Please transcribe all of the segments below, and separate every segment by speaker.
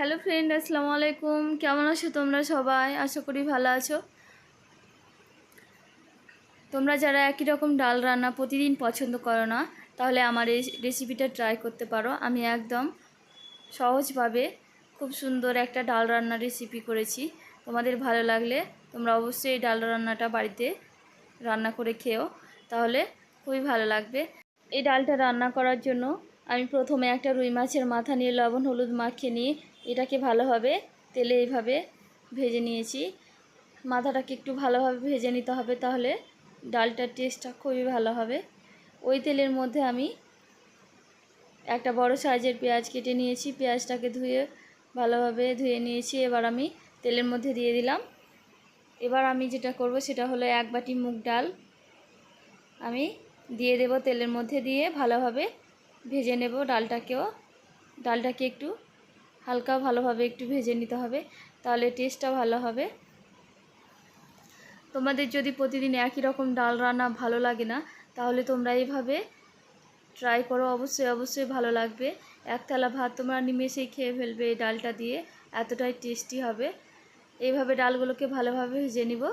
Speaker 1: Hello friend, আসসালামু আলাইকুম। কেমন আছো তোমরা সবাই? আশা করি ভালো আছো। তোমরা যারা একই রকম ডাল রান্না প্রতিদিন পছন্দ করো না, তাহলে আমার এই রেসিপিটা ট্রাই করতে পারো। আমি একদম সহজভাবে খুব সুন্দর একটা ডাল রান্নার রেসিপি করেছি। তোমাদের ভালো লাগলে তোমরা অবশ্যই এই ডাল রান্নাটা বাড়িতে রান্না করে খেও, তাহলে খুবই ভালো লাগবে। এই ডালটা রান্না করার জন্য আমি প্রথমে একটা রুই মাছের মাথা নিয়ে লবণ হলুদ মাখিয়ে নিয়ে এটাকে ভালোভাবে তেলে এইভাবে ভেজে নিয়েছি। মাথাটাকে একটু ভালোভাবে ভেজে নিতে হবে, তাহলে ডালটার টেস্টটা খুবই ভালো হবে। ওই তেলের মধ্যে আমি একটা বড় সাইজের পেঁয়াজ কেটে নিয়েছি। পেঁয়াজটাকে ভালোভাবে ধুয়ে নিয়েছি। এবার আমি তেলের মধ্যে দিয়ে দিলাম। এবার আমি যেটা করব সেটা হলো 1 বাটি মুগ ডাল আমি দিয়ে দেব। তেলের মধ্যে দিয়ে ভালোভাবে ভেজে নেব ডালটাকে একটু হালকা ভালোভাবে একটু ভেজে নিতে হবে, তাহলে টেস্টটা ভালো হবে। তোমাদের যদি প্রতিদিন একই রকম ডাল রান্না ভালো লাগে না, তাহলে তোমরা এইভাবে ট্রাই করো, অবশ্যই ভালো লাগবে। এক থালা ভাত তোমরা নিমেষেই খেয়ে ফেলবে এই ডালটা দিয়ে, এতটাই টেস্টি হবে। এইভাবে ডালগুলোকে ভালোভাবে ভেজে নিব।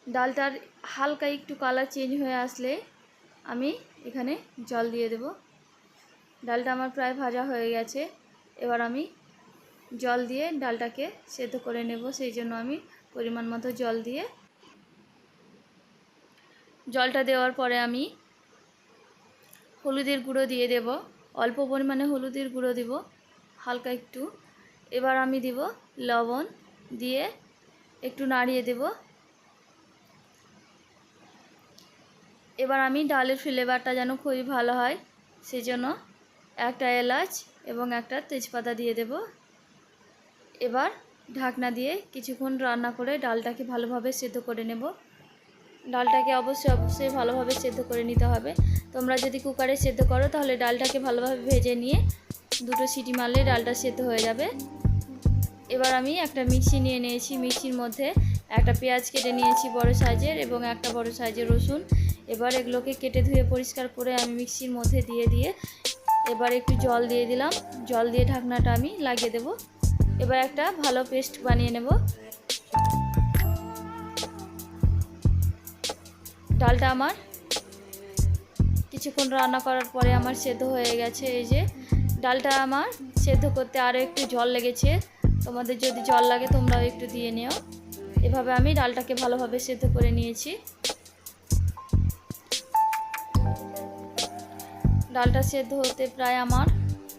Speaker 1: ডালটার হালকা একটু কালার চেঞ্জ হয়ে আসলে আমি এখানে জল দিয়ে দেব। ডালটা আমার প্রায় ভাজা হয়ে গেছে। এবার আমি জল দিয়ে ডালটাকে সেদ্ধ করে নেব, সেই জন্য আমি পরিমাণ মতো জল দিয়ে জলটা দেওয়ার পরে আমি হলুদের গুঁড়ো দিয়ে দেব। অল্প পরিমাণে হলুদের গুঁড়ো দেব, হালকা একটু। এবার আমি দেব লবণ, দিয়ে একটু নাড়িয়ে দেব। এবার আমি ডালের ফ্লেভারটা যেন খুবই ভালো হয়, সেজন্য একটা এলাচ এবং একটা তেজপাতা দিয়ে দেব। এবার ঢাকনা দিয়ে কিছুক্ষণ রান্না করে ডালটাকে ভালোভাবে সেদ্ধ করে নেব। ডালটাকে অবশ্যই ভালোভাবে সেদ্ধ করে নিতে হবে। তোমরা যদি কুকারে সেদ্ধ করো, তাহলে ডালটাকে ভালোভাবে ভেজে নিয়ে 2 সিটি মারলে ডালটা সেদ্ধ হয়ে যাবে। এবার আমি একটা মিক্সি নিয়ে নিয়েছি। মিক্সির মধ্যে একটা পেঁয়াজ কেটে নিয়েছি বড় সাইজের, এবং একটা বড় সাইজের রসুন। এবার এগুলোকে কেটে ধুয়ে পরিষ্কার করে আমি মিক্সির মধ্যে দিয়ে এবার একটু জল দিয়ে দিলাম। জল দিয়ে ঢাকনাটা আমি লাগিয়ে দেব। এবার একটা ভালো পেস্ট বানিয়ে নেব। ডালটা আমার কিছুক্ষণ রান্না করার পরে আমার সেদ্ধ হয়ে গেছে। এই যে ডালটা আমার সেদ্ধ করতে আরও একটু জল লেগেছে। তোমাদের যদি জল লাগে তোমরাও একটু দিয়ে নিও। এভাবে আমি ডালটাকে ভালোভাবে সেদ্ধ করে নিয়েছি। ডালটা সেদ্ধ হতে প্রায় আমার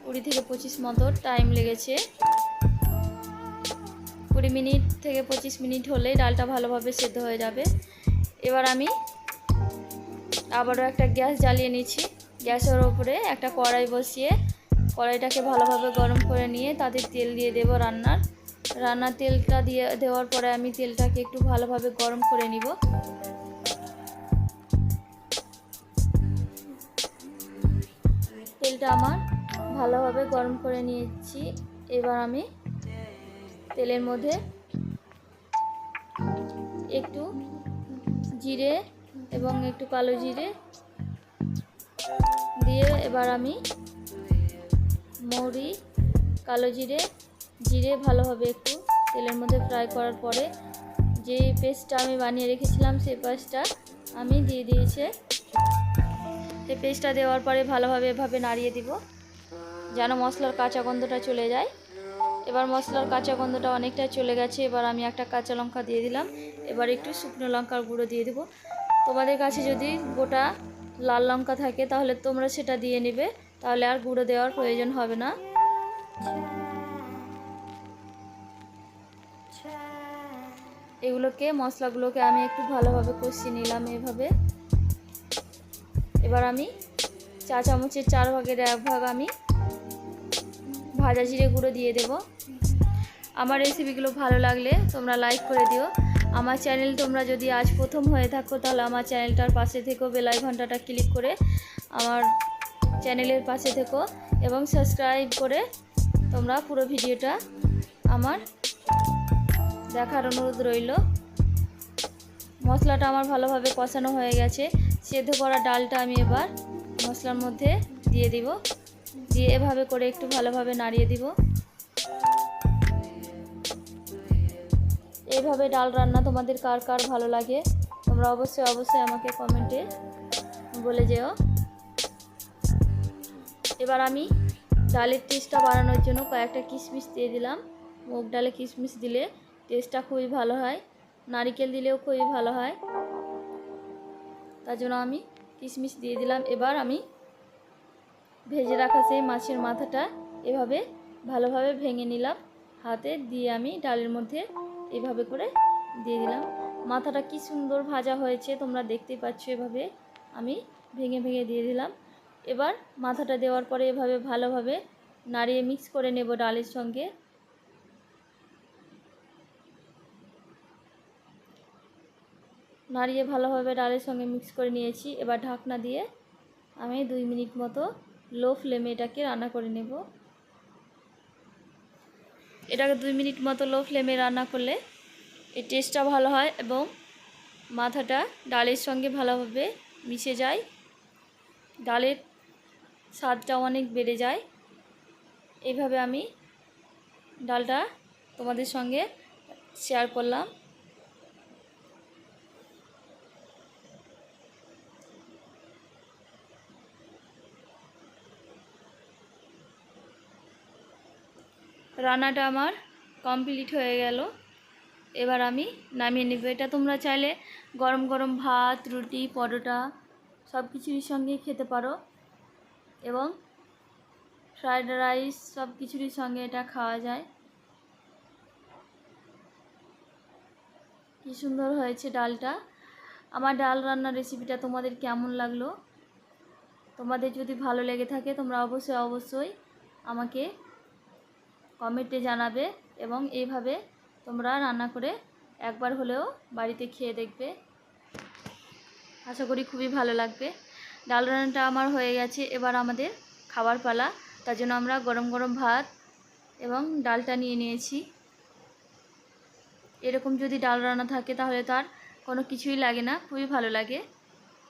Speaker 1: 20 থেকে 25 মতো টাইম লেগেছে। 20 মিনিট থেকে 25 মিনিট হলেই ডালটা ভালোভাবে সেদ্ধ হয়ে যাবে। এবার আমি আবারও একটা গ্যাস জ্বালিয়ে নিচ্ছি। গ্যাসের ওপরে একটা কড়াই বসিয়ে কড়াইটাকে ভালোভাবে গরম করে নিয়ে তাতে তেল দিয়ে দেব। রান্নার তেলটা দিয়ে দেওয়ার পরে আমি তেলটাকে একটু ভালোভাবে গরম করে নিব। তেলটা আমার ভালোভাবে গরম করে নিয়েছি। এবার আমি তেলের মধ্যে একটু জিরে এবং একটু কালো জিরে দিয়ে, এবার আমি মৌরি, কালো জিরে ভালোভাবে একটু তেলের মধ্যে ফ্রাই করার পরে যে পেস্টটা আমি বানিয়ে রেখেছিলাম সেই পেস্টটা আমি দিয়ে দিয়েছি। সেই পেস্টটা দেওয়ার পরে ভালোভাবে এভাবে নাড়িয়ে দিব যেন মশলার কাঁচা গন্ধটা চলে যায়। এবার মশলার কাঁচা গন্ধটা অনেকটা চলে গেছে। এবার আমি একটা কাঁচা লঙ্কা দিয়ে দিলাম। এবার একটু শুকনো লঙ্কার গুঁড়ো দিয়ে দেব। তোমাদের কাছে যদি গোটা লাল লঙ্কা থাকে তাহলে তোমরা সেটা দিয়ে নেবে, তাহলে আর গুঁড়ো দেওয়ার প্রয়োজন হবে না। মশলাগুলোকে আমি একটু ভালোভাবে কষিয়ে নিলাম এভাবে। এবার আমি চা চামচের 4 ভাগের 1 ভাগ আমি ভাজা জিরে গুঁড়ো দিয়ে দেব। আমার রেসিপিগুলো ভালো লাগলে তোমরা লাইক করে দিও। আমার চ্যানেল তোমরা যদি আজ প্রথম হয়ে থাকো, তাহলে আমার চ্যানেলটার পাশে থেকো, বেল আইকনটা ক্লিক করে আমার চ্যানেলের পাশে থেকো এবং সাবস্ক্রাইব করে তোমরা পুরো ভিডিওটা আমার দেখার অনুরোধ রইল। মশলাটা আমার ভালোভাবে কষানো হয়ে গেছে। সেদ্ধ করা ডালটা আমি এবার মশলার মধ্যে দিয়ে দিব। দিয়ে এভাবে করে একটু ভালোভাবে নাড়িয়ে দিব। এইভাবে ডাল রান্না তোমাদের কার কার ভালো লাগে তোমরা অবশ্যই অবশ্যই আমাকে কমেন্টে বলে যেও। এবার আমি ডালের টেস্টটা বাড়ানোর জন্য কয়েকটা কিশমিশ দিয়ে দিলাম। মুগ ডালে কিশমিশ দিলে টেস্টটা খুবই ভালো হয়, নারকেল দিলেও খুবই ভালো হয়, তার জন্য আমি কিশমিশ দিয়ে দিলাম। এবার আমি ভেজে রাখা সেই মাছের মাথাটা এভাবে ভালোভাবে ভেঙে নিলাম হাতে দিয়ে, আমি ডালের মধ্যে এভাবে করে দিয়ে দিলাম। মাথাটা কি সুন্দর ভাজা হয়েছে তোমরা দেখতেই পাচ্ছ, এভাবে আমি ভেঙে ভেঙে দিয়ে দিলাম। এবার মাথাটা দেওয়ার পরে এভাবে ভালোভাবে নাড়িয়ে মিক্স করে নেব ডালের সঙ্গে। নাড়িয়ে ভালোভাবে ডালের সঙ্গে মিক্স করে নিয়েছি। এবার ঢাকনা দিয়ে আমি 2 মিনিট মতো লো ফ্লেমে এটাকে রান্না করে নেব। এটাকে 2 মিনিট মতো লো ফ্লেমে রান্না করলে এর টেস্টটা ভালো হয় এবং মাথাটা ডালের সঙ্গে ভালোভাবে মিশে যায়, ডালের স্বাদটা অনেক বেড়ে যায়। এইভাবে আমি ডালটা তোমাদের সঙ্গে শেয়ার করলাম। রান্নাটা আমার কমপ্লিট হয়ে গেল। এবার আমি নামিয়ে নেব। এটা তোমরা চাইলে গরম গরম ভাত, রুটি, পরোটা সব কিছুর সঙ্গে খেতে পারো এবং ফ্রায়েড রাইস সব কিছুর সঙ্গে এটা খাওয়া যায়। কি সুন্দর হয়েছে ডালটা। আমার ডাল রান্নার রেসিপিটা তোমাদের কেমন লাগলো? তোমাদের যদি ভালো লেগে থাকে তোমরা অবশ্যই অবশ্যই আমাকে কমেন্টে জানাবে এবং এইভাবে তোমরা রান্না করে একবার হলেও বাড়িতে খেয়ে দেখবে, আশা করি খুবই ভালো লাগবে। ডাল রান্নাটা আমার হয়ে গেছে, এবার আমাদের খাবার পালা। তার জন্য আমরা গরম গরম ভাত এবং ডালটা নিয়ে নিয়েছি। এরকম যদি ডাল রান্না থাকে তাহলে তার কোনো কিছুই লাগে না, খুবই ভালো লাগে।